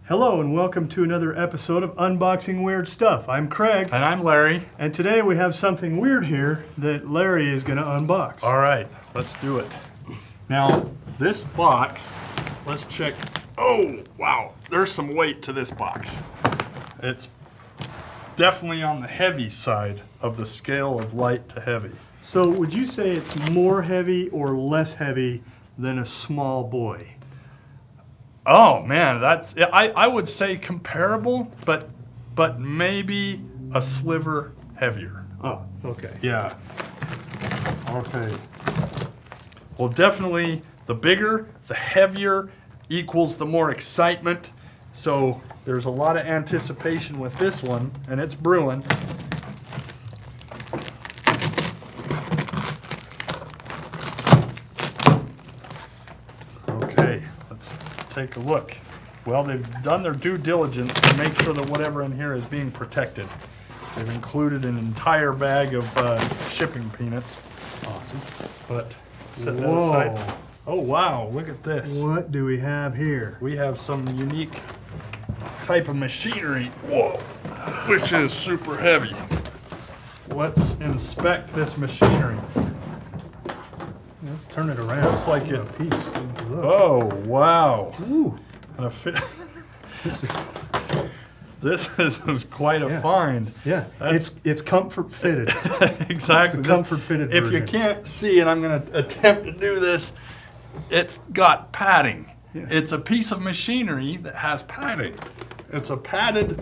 Hello and welcome to another episode of Unboxing Weird Stuff. I'm Craig. And I'm Larry. And today we have something weird here that Larry is going to unbox. All right, let's do it. Now, this box, let's check. Oh, wow, there's some weight to this box. It's definitely on the heavy side of the scale of light to heavy. So would you say it's more heavy or less heavy than a small boy? Oh man, I would say comparable, but maybe a sliver heavier. Oh, okay. Yeah. Okay. Well, definitely the bigger, the heavier equals the more excitement. So there's a lot of anticipation with this one, and it's brewing. Okay, let's take a look. Well, they've done their due diligence to make sure that whatever in here is being protected. They've included an entire bag of shipping peanuts. Awesome. But set that aside. Oh wow, look at this. What do we have here? We have some unique type of machinery. Whoa, which is super heavy. Let's inspect this machinery. Let's turn it around. Looks like it. A piece. Look. Oh wow. Ooh. And a fit. This is This is quite a find. Yeah. It's comfort fitted. Exactly. It's the comfort fitted If version. you can't see it, I'm going to attempt to do this. It's got padding. Yeah. It's a piece of machinery that has padding. It's a padded.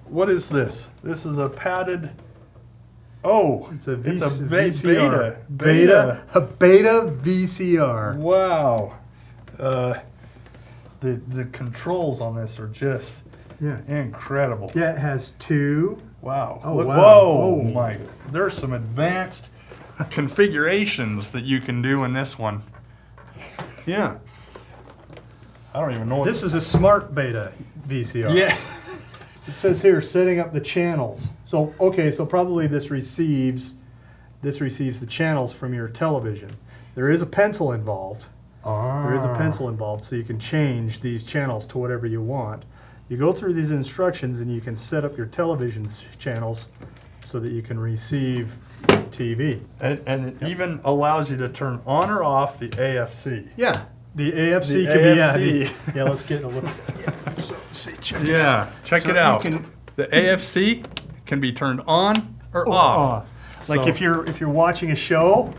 What is this? This is a padded. Oh, It's a VCR. Beta. A beta VCR. Wow. The controls on this are just incredible. Yeah, it has two. Wow. Oh, Look, wow. Whoa, Oh. my. There's some advanced configurations that you can do in this one. Yeah. I don't even know what This is a smart beta VCR. Yeah. So it says here, setting up the channels. So, okay, so probably this receives the channels from your television. There is a pencil involved. There is a pencil involved, so you can change these channels to whatever you want. You go through these instructions and you can set up your television's channels so that you can receive TV. And it even allows you to turn on or off the AFC. Yeah, the AFC The can AFC. be, yeah, let's get a look. So, see, check it out. Check So it out. you can- The AFC can be turned on or off. Like So- if you're watching a show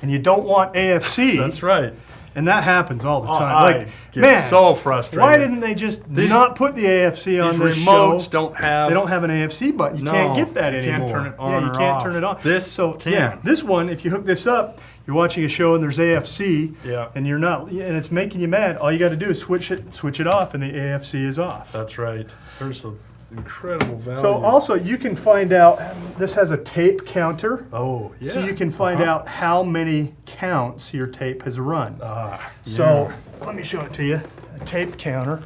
and you don't want AFC, That's right. and that happens all the time. I Like, get man, so frustrated. why didn't they just not put the AFC on this These show? remotes don't have. They don't have an AFC button. You No, can't get that you anymore. can't turn it on Yeah, you or can't off. turn it on. This can. Yeah, this one, if you hook this up, you're watching a show and there's AFC, Yeah. and you're not, and it's making you mad. All you got to do is switch it off, and the AFC is off. That's right. There's some incredible value. So also you can find out, this has a tape counter. Oh, yeah. So you can find out how many counts your tape has run. So let me show it to you, a tape counter.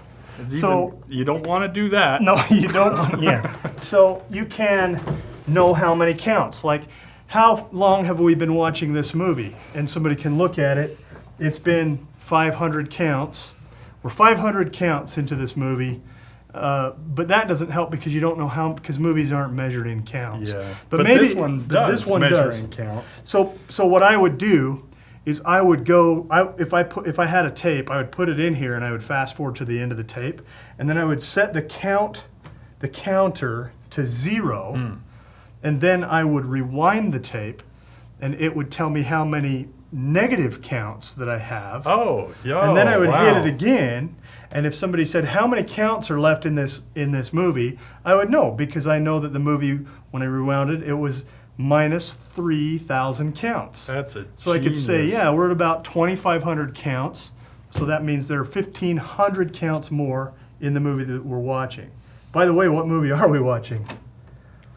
So you don't want to do that. no, you don't want, yeah. So you can know how many counts. Like, how long have we been watching this movie? And somebody can look at it. It's been 500 counts. We're 500 counts into this movie. But that doesn't help because you don't know how, because movies aren't measured in counts. Yeah. But maybe this one does. This one measure does. in counts. So what I would do is I would go, if I had a tape, I would put it in here and I would fast forward to the end of the tape, and then I would set the counter to 0, and then I would rewind the tape, and it would tell me how many negative counts that I have. Oh, yeah. And then I would hit it again, and if somebody said, how many counts are left in this movie, I would know, because I know that the movie, when I rewound it, it was minus 3,000 counts. That's a So I could say, genius. yeah, we're at about 2,500 counts, so that means there are 1,500 counts more in the movie that we're watching. By the way, what movie are we watching?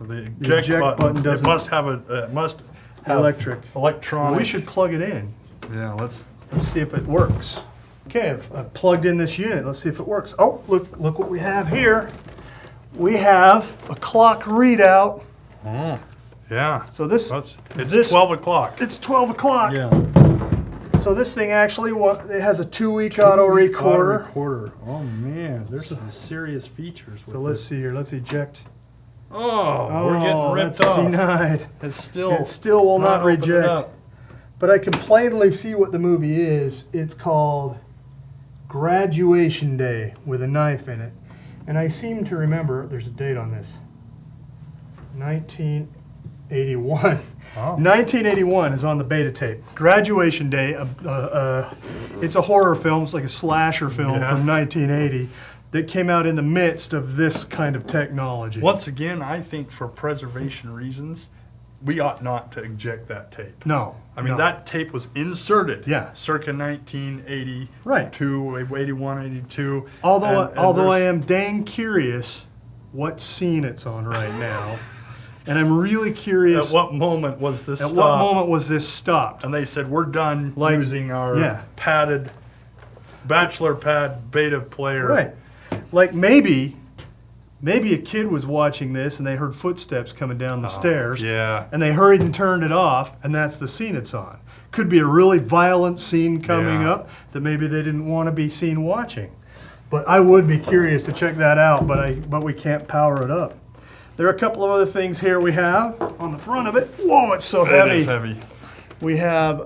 The eject button doesn't- It must have Electric. electronic. Well, we should plug it in. Yeah, let's. Let's see if it works. Okay, I've plugged in this unit. Let's see if it works. Oh, look what we have here. We have a clock readout. Yeah. So this, It's this 12 o'clock. It's 12 o'clock. Yeah. So this thing actually, it has a 2-week auto recorder. Oh man, there's some serious features with So let's see here. Let's eject. Oh, we're getting ripped that's off. denied. It still Will not opening reject. up. But I can plainly see what the movie is. It's called Graduation Day with a knife in it. And I seem to remember, there's a date on this, 1981. Oh. 1981 is on the beta tape. Graduation Day, it's a horror film, it's like a slasher film from 1980 that came out in the midst of this kind of technology. Once again, I think for preservation reasons, we ought not to eject that tape. No. I mean, that tape was inserted circa 1980, Right. 81, 82. Although I am dang curious what scene it's on right now. And I'm really curious. At what moment was this stopped? At what moment was this stopped? And they said, we're done Like, using our padded, bachelor pad beta player. Right. Like maybe a kid was watching this and they heard footsteps coming down the stairs. Yeah. And they hurried and turned it off, and that's the scene it's on. Could be a really violent scene coming up that maybe they didn't want to be seen watching. But I would be curious to check that out, but we can't power it up. There are a couple of other things here we have on the front of it. Whoa, it's so heavy. It is heavy. We have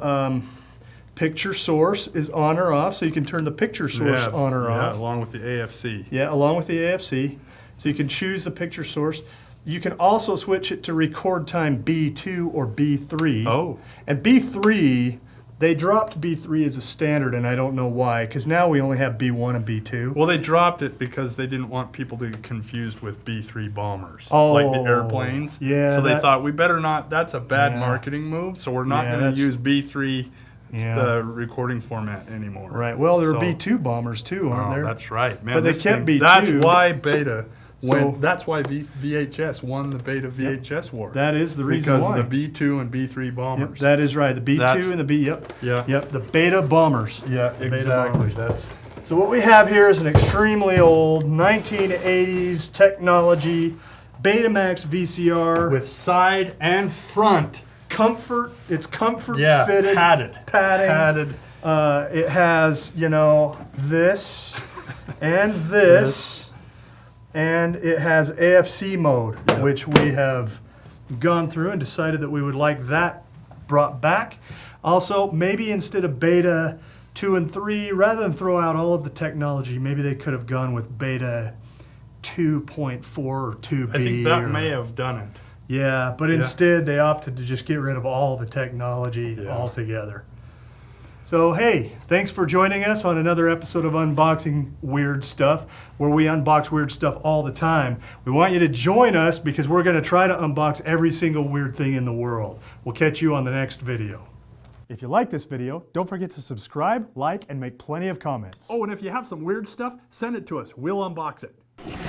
picture source is on or off, so you can turn the picture source on or off. Yeah, along with the AFC. Yeah, along with the AFC. So you can choose the picture source. You can also switch it to record time B2 or B3. Oh. And B3, they dropped B3 as a standard, and I don't know why, because now we only have B1 and B2. Well, they dropped it because they didn't want people to get confused with B3 bombers, Oh, like the airplanes. yeah, So they that- thought, we better not, that's a bad Yeah. marketing move, so we're not Yeah, going that's- to use B3, Yeah. the recording format anymore. Right. Well, there are So- B2 bombers too, aren't Oh, there? that's right, man. But they this kept thing- B2. That's why beta. So- That's why VHS won the beta VHS war. That is the reason because why. of the B2 and B3 Yep, bombers. that is right. The B2 That's- and the B. Yep. Yeah. Yep. The beta bombers. Yeah, The beta exactly. bombers. That's So what we have here is an extremely old 1980s technology Betamax VCR with side and front. comfort. It's comfort Yeah, fitted padded. padding. It has this and this. And it has AFC mode, which we have gone through and decided that we would like that brought back. Also, maybe instead of beta 2 and 3, rather than throw out all of the technology, maybe they could have gone with beta 2.4 or 2B. I think that may have done it. Yeah, but instead they opted to just get rid of all the technology altogether. So, hey, thanks for joining us on another episode of Unboxing Weird Stuff, where we unbox weird stuff all the time. We want you to join us because we're going to try to unbox every single weird thing in the world. We'll catch you on the next video. If you like this video, don't forget to subscribe, like, and make plenty of comments. Oh, and if you have some weird stuff, send it to us. We'll unbox it.